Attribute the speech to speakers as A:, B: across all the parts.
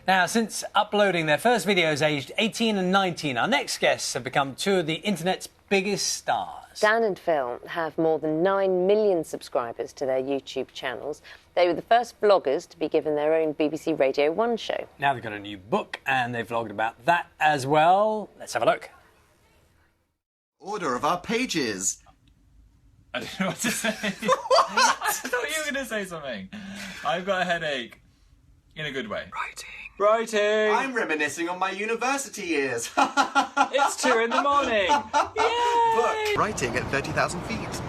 A: Now, since uploading their first videos aged 18 and 19, our next guests have become two of the internet's biggest stars.
B: Dan and Phil have more than 9 million subscribers to their YouTube channels. They were the first vloggers to be given their own BBC Radio 1 show.
A: Now they've got a new book and they've vlogged about that as well. Let's have a look.
C: Order of our pages.
D: I don't know what to say.
C: What?
D: I thought you were going to say something. I've got a headache. In a good way. Writing.
C: I'm reminiscing on my university years.
D: It's 2 in the morning.
C: Book. Writing at 30,000 feet.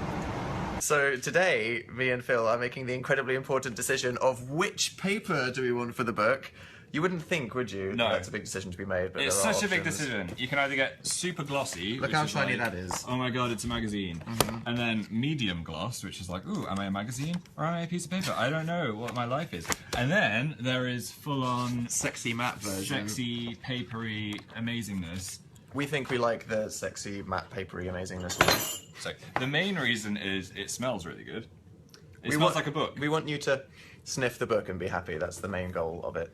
C: So today, me and Phil are making the incredibly important decision of which paper do we want for the book. You wouldn't think, would you?
D: No.
C: That's a big decision to be made. But
D: It's
C: there are
D: such a big
C: options.
D: decision. You can either get super glossy.
C: Look
D: which
C: how
D: is
C: shiny
D: like,
C: that is.
D: Oh my god, it's a magazine. And then medium gloss, which is like, ooh, am I a magazine or am I a piece of paper? I don't know what my life is. And then there is full-on
C: Sexy matte version.
D: sexy, papery amazingness.
C: We think we like the sexy matte papery amazingness one.
D: So the main reason is it smells really good. It smells like a book.
C: We want you to sniff the book and be happy. That's the main goal of it.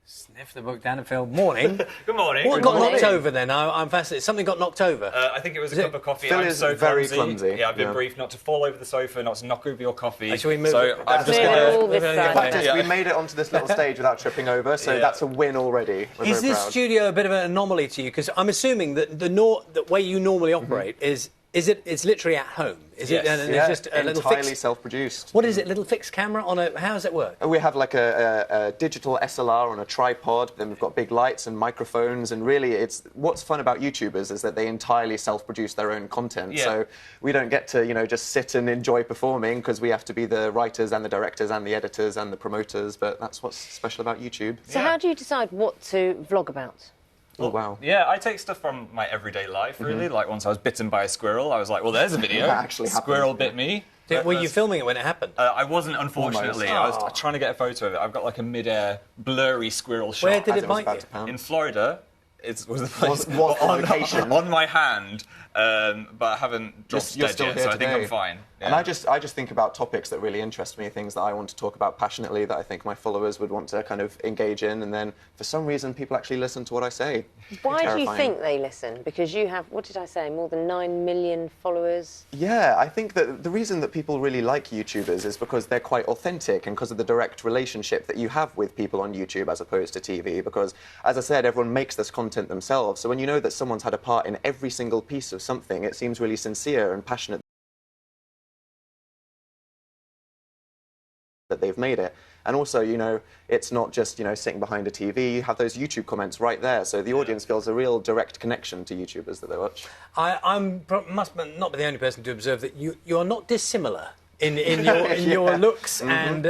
A: Sniff the book, Dan and Phil. Morning.
D: Good morning.
A: What got knocked over then? I'm fascinated. Something got knocked over.
D: I think it was a cup of coffee.
C: Phil
D: I'm
C: is
D: so
C: very
D: clumsy.
C: clumsy.
D: Yeah, I've been
C: Yeah.
D: briefed not to fall over the sofa, not to knock over your coffee.
A: Shall we move
D: so
A: it?
D: I'm just
B: Clear
D: gonna.
B: all this side.
C: Fact is,
D: Yeah.
C: we made it onto this little stage without tripping over, so
D: Yeah.
C: that's a win already. We're
A: Is
C: very
A: this
C: proud.
A: studio a bit of an anomaly to you? Because I'm assuming that the way you normally operate is it's literally at home. Is it?
D: Yes.
A: And
C: Yeah,
A: it's just a little
C: entirely
A: fixed.
C: self-produced.
A: What is it? Little fixed camera on a? How does it work?
C: We have like a digital SLR on a tripod, then we've got big lights and microphones, and really it's what's fun about YouTubers is that they entirely self-produce their own content.
D: Yeah.
C: So we don't get to, just sit and enjoy performing because we have to be the writers and the directors and the editors and the promoters, but that's what's special about YouTube.
B: So how do you decide what to vlog about?
C: Oh, wow.
D: Yeah, I take stuff from my everyday life, really. Like once I was bitten by a squirrel, I was like, well, there's a video.
C: That actually happened,
D: Squirrel
C: yeah.
D: bit me.
A: Were you filming it when it happened?
D: I wasn't, unfortunately.
C: Almost.
D: I was trying to get a photo of it. I've got like a mid-air, blurry squirrel shot.
A: Where did
C: As
A: it
C: was
A: bite
C: about
A: you?
C: to pound.
D: In Florida. It was the place
C: Was the location.
D: on my hand, but I haven't dropped
C: You're
D: dead
C: still
D: yet,
C: here
D: so I think I'm
C: today.
D: fine.
C: And
D: Yeah.
C: I just think about topics that really interest me, things that I want to talk about passionately, that I think my followers would want to kind of engage in, and then for some reason people actually listen to what I say.
B: Why do you
C: Terrifying.
B: think they listen? Because you have, what did I say, more than 9 million followers?
C: Yeah, I think that the reason that people really like YouTubers is because they're quite authentic and because of the direct relationship that you have with people on YouTube as opposed to TV. Because, as I said, everyone makes this content themselves. So when you know that someone's had a part in every single piece of something, it seems really sincere and passionate that they've made it. And also, it's not just, sitting behind a TV. You have those YouTube comments right there. So the audience feels a real direct connection to YouTubers that they watch.
A: I must not be the only person to observe that you are not dissimilar in your looks and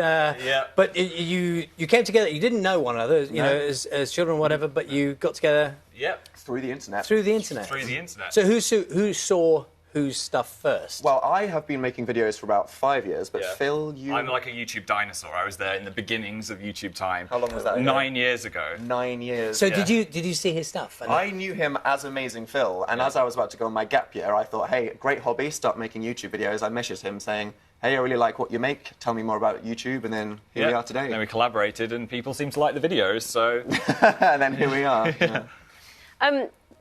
A: but you came together. You didn't know one another, as children or whatever, but you got together
D: Yep.
C: Through the internet.
A: through the internet.
D: Through the internet.
A: So who saw whose stuff first?
C: Well, I have been making videos for about 5 years, but
D: Yeah.
C: Phil, you...
D: I'm like a YouTube dinosaur. I was there in the beginnings of YouTube time.
C: How long was that ago?
D: 9 years ago.
C: 9 years.
A: so
D: yeah.
A: did you see his stuff? And
C: I knew him as Amazing Phil, and as I was about to go on my gap year, I thought, hey, great hobby, start making YouTube videos. I messaged him saying, hey, I really like what you make, tell me more about YouTube, and then here we are today.
D: And then we collaborated, and people seem to like the videos, so...
C: And then here we are. Yeah.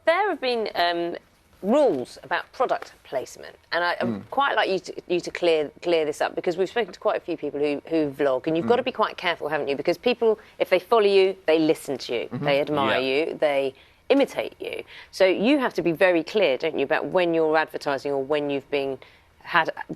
B: There have been rules about product placement, and I'd quite like you to clear this up, because we've spoken to quite a few people who vlog, and you've got to be quite careful, haven't you? Because people, if they follow you, they listen to you, they admire you, they imitate you. So you have to be very clear, don't you, about when you're advertising or when you've been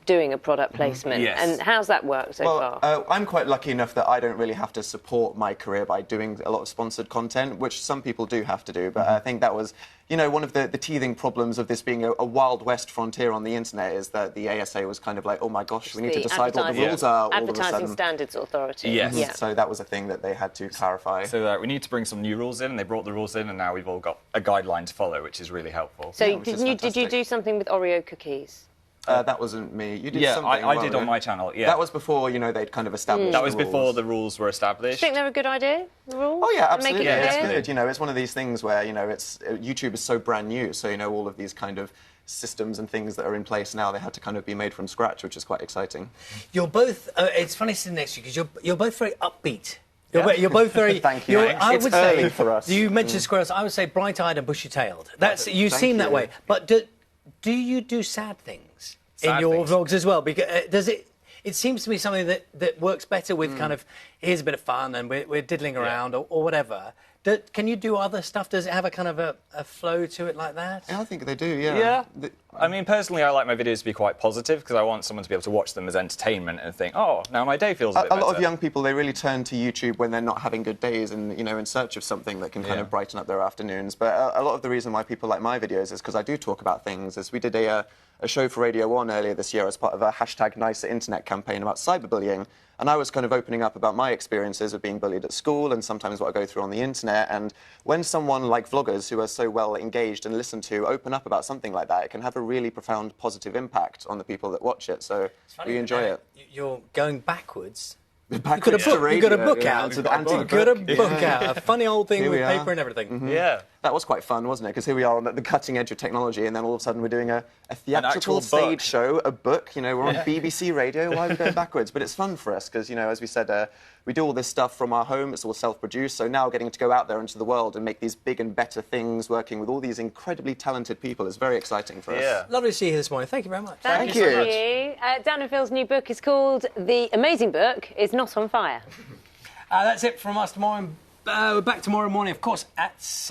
B: doing a product placement.
D: Yes.
B: And how's that worked so far?
C: I'm quite lucky enough that I don't really have to support my career by doing a lot of sponsored content, which some people do have to do. But I think that was, one of the teething problems of this being a Wild West frontier on the internet is that the ASA was kind of like, oh my gosh, we need to decide what the rules are all of a
B: Advertising
C: sudden.
B: Standards Authority.
D: Yes.
B: Yeah.
C: So that was a thing that they had to clarify.
D: So we need to bring some new rules in, and they brought the rules in, and now we've all got a guideline to follow, which is really helpful.
B: So
C: which is
B: did you
C: fantastic.
B: do something with Oreo cookies?
C: That wasn't me. You did
D: Yeah,
C: something.
D: I did on my channel, yeah.
C: That was before, they'd kind of established
D: That was
C: the
D: before
C: rules.
D: the rules were
B: Do
D: established.
B: you think they're a good idea, the rules?
C: Oh, yeah,
B: And make
C: absolutely.
B: it
C: It's
B: clear?
C: good. It's one of these things where, YouTube is so brand new, so, all of these kind of systems and things that are in place now, they had to kind of be made from scratch, which is quite exciting.
A: you're both. It's funny sitting next to you because you're both very upbeat. You're both very.
C: Thank you.
A: I
C: It's
A: would
C: early
A: say
C: for us.
A: You mentioned squirrels. I would say bright-eyed and bushy-tailed. You
C: Thank
A: seem that
C: you.
A: way. But do you do sad things in
D: Sad
A: your
D: things?
A: vlogs as well? Because does it? It seems to be something that works better with kind of here's a bit of fun and we're diddling around or whatever. Can you do other stuff? Does it have a kind of a flow to it like that?
C: Yeah, I think they do, yeah.
E: Yeah. I mean, personally, I like my videos to be quite positive because I want someone to be able to watch them as entertainment and think, oh, now my day feels a bit
C: A lot
E: better.
C: of young people, they really turn to YouTube when they're not having good days and, in search of something that can kind of brighten up their afternoons. But a lot of the reason why people like my videos is because I do talk about things. As we did a show for Radio 1 earlier this year as part of a #NicerInternet campaign about cyberbullying. And I was kind of opening up about my experiences of being bullied at school and sometimes what I go through on the internet. And when someone like vloggers who are so well engaged and listened to open up about something like that, it can have a really profound positive impact on the people that watch it. So we enjoy it.
A: You're going backwards.
C: You've
A: You got a book out.
C: To the
A: You've got a book out. A funny old thing
C: Here
A: with
C: we are.
A: paper and everything.
E: Yeah.
C: That was quite fun, wasn't it? Because here we are on the cutting edge of technology, and then all of a sudden we're doing a theatrical
E: actual
C: stage
E: book.
C: show, a book. We're on BBC Radio. Why are we going backwards? But it's fun for us because, as we said, we do all this stuff from our home. It's all self-produced. So now getting to go out there into the world and make these big and better things, working with all these incredibly talented people, is very exciting for us.
E: Yeah.
A: Lovely to see you this morning. Thank you very much.
C: Thank
B: you.
C: you.
B: Dan and Phil's new book is called The Amazing Book Is Not on Fire.
A: That's it from us tomorrow. We're back tomorrow morning, of course, at 6.